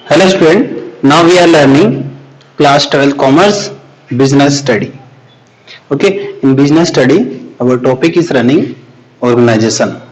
Hello student, now we are learning class 12 commerce business study. Okay, in business study our topic is running organization.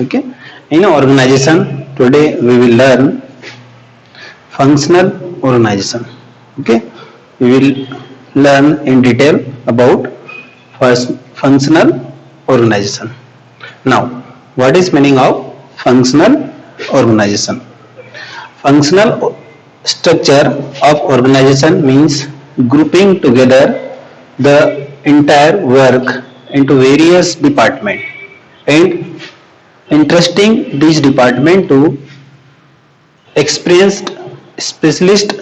Okay, in organization today we will learn functional organization. Okay, we will learn in detail about first functional organization. Now, what is meaning of functional organization? Functional structure of organization means grouping together the entire work into various departments and entrusting these departments to experienced specialist.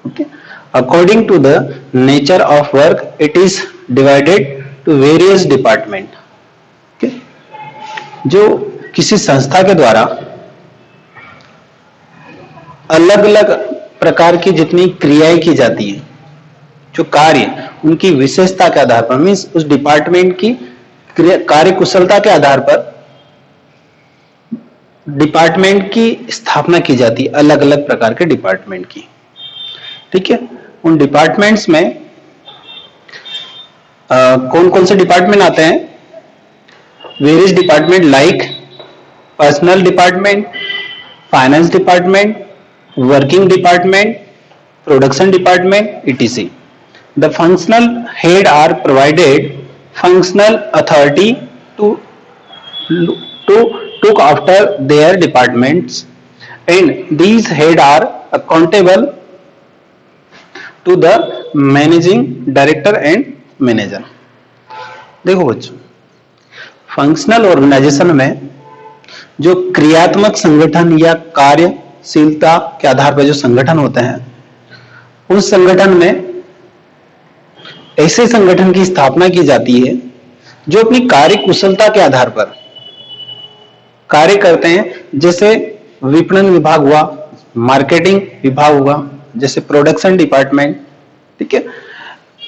Okay. According to the nature of work, it is divided to various department. Okay. जो किसी संस्था के द्वारा अलग अलग प्रकार की जितनी क्रियाएं की जाती हैं, जो कार्य उनकी विशेषता के आधार पर मीन्स उस डिपार्टमेंट की कार्य कुशलता के आधार पर डिपार्टमेंट की स्थापना की जाती है, अलग अलग प्रकार के डिपार्टमेंट की. ठीक है, उन डिपार्टमेंट्स में कौन कौन से डिपार्टमेंट आते हैं? Various department like personal department, finance department, working department, production department, etc. The functional head are provided functional authority to look after their departments, and these head are accountable to the managing director and manager. देखो बच्चों, functional organisation में जो क्रियात्मक संगठन या कार्यशीलता के आधार पर जो संगठन होते हैं, उस संगठन में ऐसे संगठन की स्थापना की जाती है जो अपनी कार्य कुशलता के आधार पर कार्य करते हैं. जैसे विपणन विभाग हुआ, मार्केटिंग विभाग हुआ, जैसे प्रोडक्शन डिपार्टमेंट. ठीक है,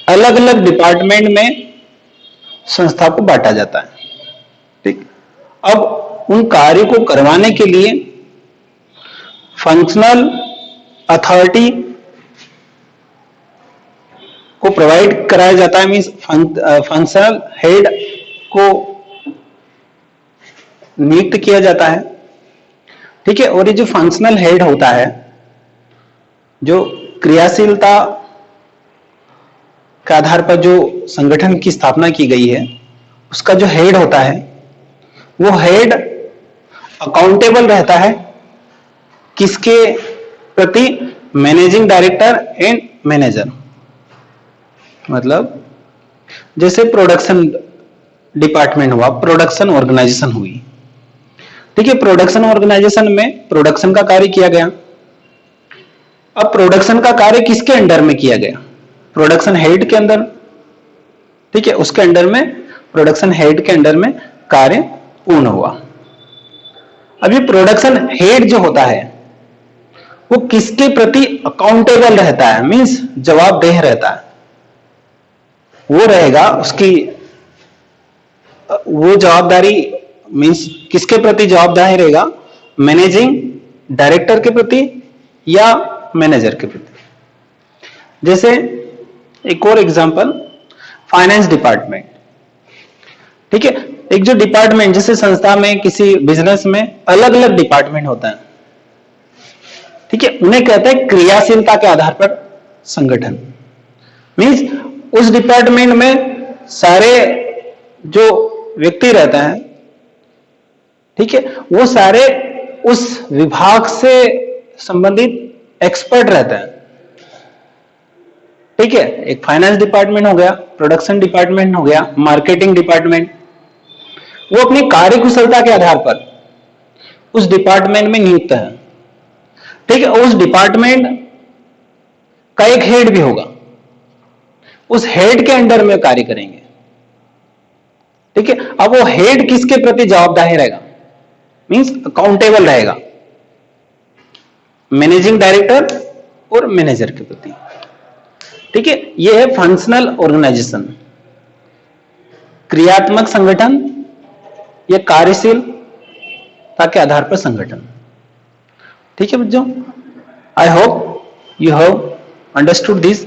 अलग अलग डिपार्टमेंट में संस्था को बांटा जाता है. ठीक, अब उन कार्य को करवाने के लिए फंक्शनल अथॉरिटी को प्रोवाइड कराया जाता है. मींस फंक्शनल हेड को नियुक्त किया जाता है. ठीक है, और ये जो फंक्शनल हेड होता है, जो क्रियाशीलता के आधार पर जो संगठन की स्थापना की गई है, उसका जो हेड होता है, वो हेड अकाउंटेबल रहता है किसके प्रति? Managing director and manager. मतलब जैसे प्रोडक्शन डिपार्टमेंट हुआ, प्रोडक्शन ऑर्गेनाइजेशन हुई. ठीक है, प्रोडक्शन ऑर्गेनाइजेशन में प्रोडक्शन का कार्य किया गया. अब प्रोडक्शन का कार्य किसके अंडर में किया गया? प्रोडक्शन हेड के अंदर. ठीक है, उसके अंडर में, प्रोडक्शन हेड के अंडर में कार्य पूर्ण हुआ. अब ये प्रोडक्शन हेड जो होता है वो किसके प्रति अकाउंटेबल रहता है? मींस जवाबदेह रहता है. वो रहेगा उसकी वो जवाबदारी मींस किसके प्रति जवाबदार रहेगा? मैनेजिंग डायरेक्टर के प्रति या मैनेजर के प्रति. जैसे एक और एग्जांपल, फाइनेंस डिपार्टमेंट. ठीक है, एक जो डिपार्टमेंट, जैसे संस्था में किसी बिजनेस में अलग अलग डिपार्टमेंट होता है. ठीक है, उन्हें कहते हैं क्रियाशीलता के आधार पर संगठन. मींस उस डिपार्टमेंट में सारे जो व्यक्ति रहते हैं, ठीक है, वो सारे उस विभाग से संबंधित एक्सपर्ट रहते हैं. ठीक है, एक फाइनेंस डिपार्टमेंट हो गया, प्रोडक्शन डिपार्टमेंट हो गया, मार्केटिंग डिपार्टमेंट. वो अपनी कार्यकुशलता के आधार पर उस डिपार्टमेंट में नियुक्त है. ठीक है, उस डिपार्टमेंट का एक हेड भी होगा, उस हेड के अंडर में कार्य करेंगे. ठीक है, अब वो हेड किसके प्रति जवाबदार रहेगा? मींस अकाउंटेबल रहेगा मैनेजिंग डायरेक्टर और मैनेजर के प्रति. ठीक है, यह है फंक्शनल ऑर्गेनाइजेशन, क्रियात्मक संगठन या कार्यशीलता के आधार पर संगठन. ठीक है बच्चों, I hope you have understood this.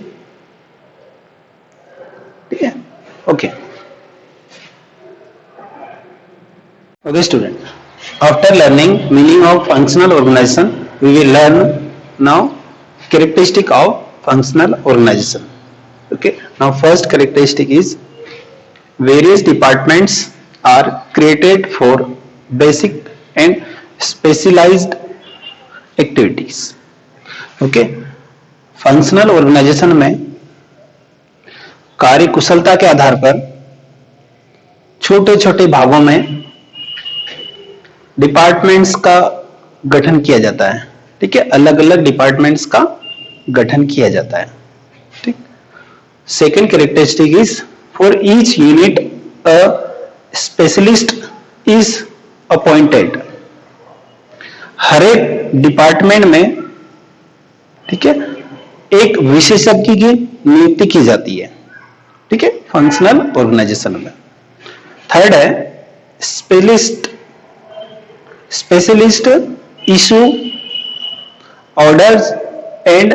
Okay. Okay, student. After learning meaning of functional organization, we will learn now characteristic of functional organization. Okay. Now, first characteristic is various departments are created for basic and specialized activities. Okay. Functional organisation में कार्य कुशलता के आधार पर छोटे छोटे भागों में departments का गठन किया जाता है. ठीक है, अलग अलग डिपार्टमेंट्स का गठन किया जाता है. ठीक. Second characteristic is for each unit a specialist is appointed. हर एक डिपार्टमेंट में, ठीक है, एक विशेषज्ञ की नियुक्ति की जाती है. ठीक है, फंक्शनल ऑर्गेनाइजेशन में. थर्ड है specialist issue orders and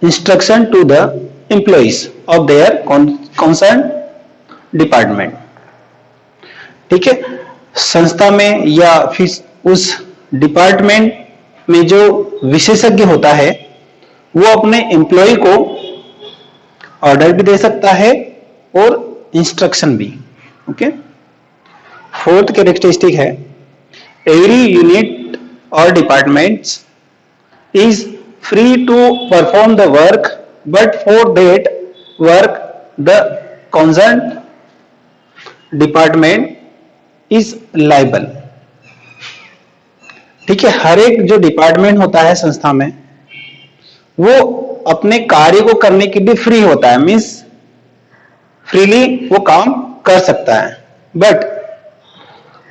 instruction to the employees of their concern department. ठीक है, संस्था में या फिर उस डिपार्टमेंट में जो विशेषज्ञ होता है वो अपने एम्प्लॉय को ऑर्डर भी दे सकता है और इंस्ट्रक्शन भी. ओके. फोर्थ कैरेक्टरिस्टिक है एवरी यूनिट और departments is free to perform the work but for that work the concern department is liable. ठीक है, हर एक जो डिपार्टमेंट होता है संस्था में वो अपने कार्य को करने के लिए फ्री होता है, मींस फ्रीली वो काम कर सकता है, बट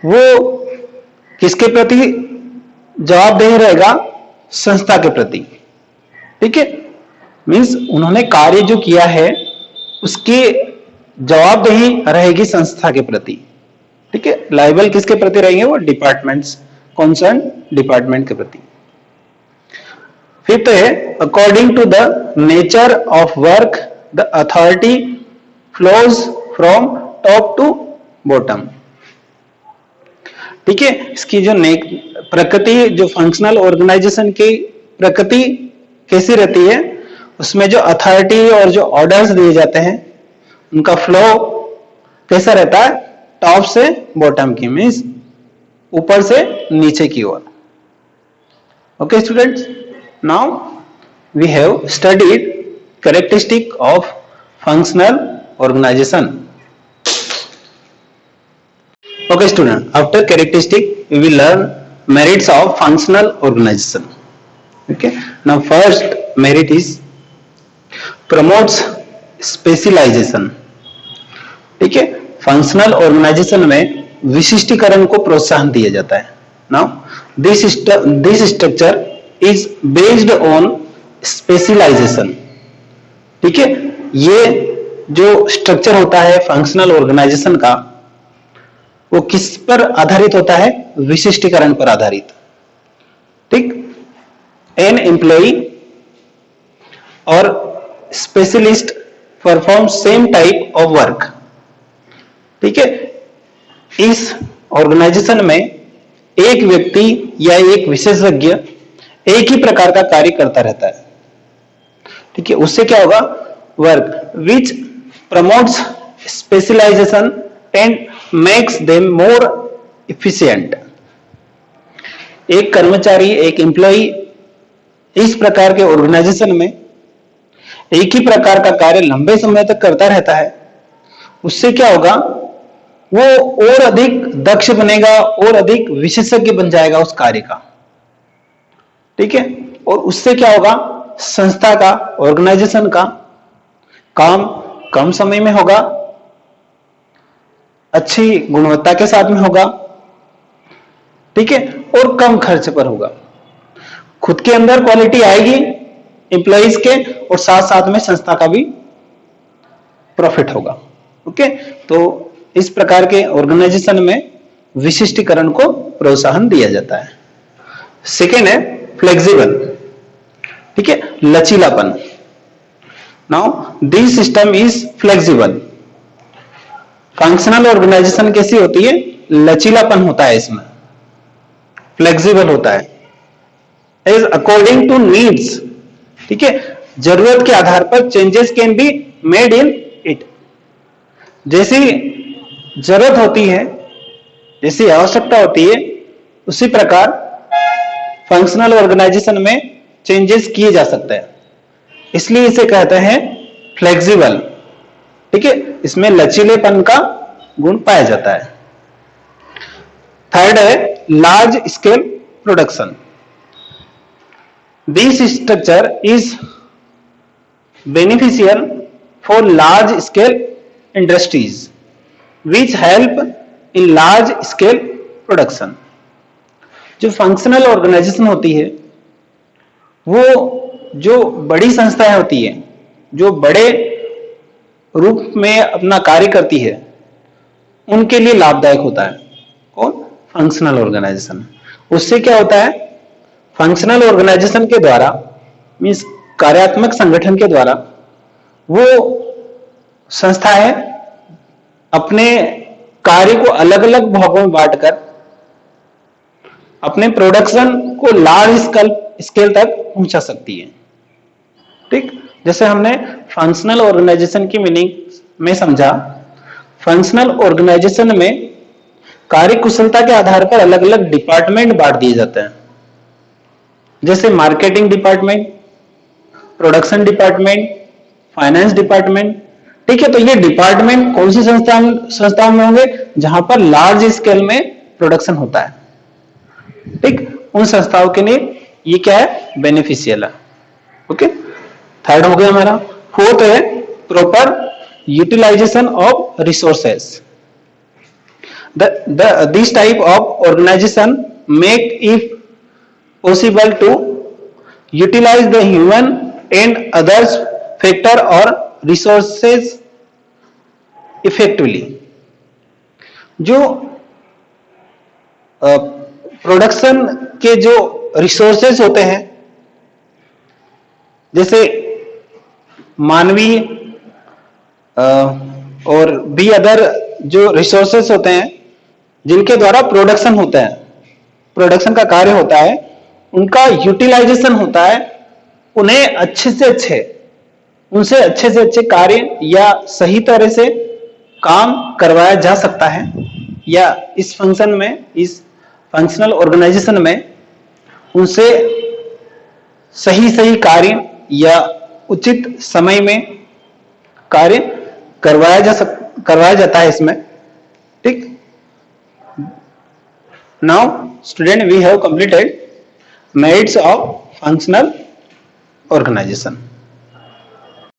वो किसके प्रति जवाबदेह रहेगा? संस्था के प्रति. ठीक है, मींस उन्होंने कार्य जो किया है उसकी जवाबदेही रहेगी संस्था के प्रति. ठीक है, लायबल किसके प्रति रहेंगे? वो डिपार्टमेंट्स, कंसर्न डिपार्टमेंट के प्रति. फिफ्थ है according to the nature of work the authority flows from top to bottom. ठीक है, इसकी जो प्रकृति, जो फंक्शनल ऑर्गेनाइजेशन की प्रकृति कैसी रहती है, उसमें जो अथॉरिटी और जो ऑर्डर्स दिए जाते हैं उनका फ्लो कैसा रहता है? टॉप से बॉटम की, मीन्स ऊपर से नीचे की ओर. Okay students, now we have studied characteristic of functional organization. Okay student, after characteristic we will learn merits of functional organization. Okay, now first merit is promotes specialization. ठीक है, functional organisation में विशिष्टीकरण को प्रोत्साहन दिया जाता है. now this structure is based on specialization. ठीक है, ये जो स्ट्रक्चर होता है फंक्शनल ऑर्गेनाइजेशन का वो किस पर आधारित होता है? विशिष्टीकरण पर आधारित. ठीक, एन एम्प्लॉई और specialist perform same type of work. ठीक है, इस ऑर्गेनाइजेशन में एक व्यक्ति या एक विशेषज्ञ एक ही प्रकार का कार्य करता रहता है. ठीक है, उससे क्या होगा? Work which promotes specialisation and makes them more efficient. एक कर्मचारी, एक एम्प्लॉई इस प्रकार के ऑर्गेनाइजेशन में एक ही प्रकार का कार्य लंबे समय तक करता रहता है, उससे क्या होगा? वो और अधिक दक्ष बनेगा और अधिक विशेषज्ञ बन जाएगा उस कार्य का. ठीक है, और उससे क्या होगा? संस्था का, ऑर्गेनाइजेशन का काम कम समय में होगा, अच्छी गुणवत्ता के साथ में होगा. ठीक है, और कम खर्च पर होगा. खुद के अंदर क्वालिटी आएगी एम्प्लॉइज के, और साथ साथ में संस्था का भी प्रॉफिट होगा. ओके, तो इस प्रकार के ऑर्गेनाइजेशन में विशिष्टीकरण को प्रोत्साहन दिया जाता है. सेकेंड है फ्लेक्सिबल. ठीक है, लचीलापन। Now this system is flexible. Functional organisation कैसी होती है? लचीलापन होता है इसमें, फ्लेक्सिबल होता है, इज अकॉर्डिंग टू नीड्स। ठीक है, जरूरत के आधार पर changes can be made in it. जैसी जरूरत होती है, जैसी आवश्यकता होती है, उसी प्रकार फंक्शनल ऑर्गेनाइजेशन में चेंजेस किए जा सकते हैं, इसलिए इसे कहते हैं फ्लेक्सिबल। ठीक है, इसमें लचीलेपन का गुण पाया जाता है। थर्ड है large scale production. This structure is beneficial for large scale industries which help in large scale production. जो फंक्शनल ऑर्गेनाइजेशन होती है, वो जो बड़ी संस्थाएं होती है, जो बड़े रूप में अपना कार्य करती है, उनके लिए लाभदायक होता है। कौन? Functional organisation. उससे क्या होता है? फंक्शनल ऑर्गेनाइजेशन के द्वारा, मींस कार्यात्मक संगठन के द्वारा, वो संस्थाएं अपने कार्य को अलग अलग भागों में बांटकर अपने प्रोडक्शन को लार्ज स्केल तक पहुंचा सकती है। ठीक, जैसे हमने फंक्शनल ऑर्गेनाइजेशन की मीनिंग में समझा, फंक्शनल ऑर्गेनाइजेशन में कार्य कुशलता के आधार पर अलग अलग डिपार्टमेंट बांट दिए जाते हैं, जैसे marketing department, production department, finance department. ठीक है, तो ये डिपार्टमेंट कौन सी संस्थाओं में होंगे? जहां पर लार्ज स्केल में प्रोडक्शन होता है। ठीक, उन संस्थाओं के लिए ये क्या है? बेनिफिशियल है। ओके, थर्ड हो गया हमारा। फोर्थ है proper utilisation of resources. This type of organization make it possible to utilize the human and others factor or resources effectively। जो प्रोडक्शन के जो रिसोर्सेज होते हैं, जैसे मानवीय और भी अदर जो रिसोर्सेस होते हैं जिनके द्वारा प्रोडक्शन होता है, प्रोडक्शन का कार्य होता है, उनका यूटिलाइजेशन होता है। उन्हें उनसे अच्छे से अच्छे कार्य या सही तरह से काम करवाया जा सकता है, या इस फंक्शन में, इस फंक्शनल ऑर्गेनाइजेशन में उनसे सही कार्य या उचित समय में कार्य करवाया जाता है इसमें। ठीक, now student we have completed merits of functional organisation.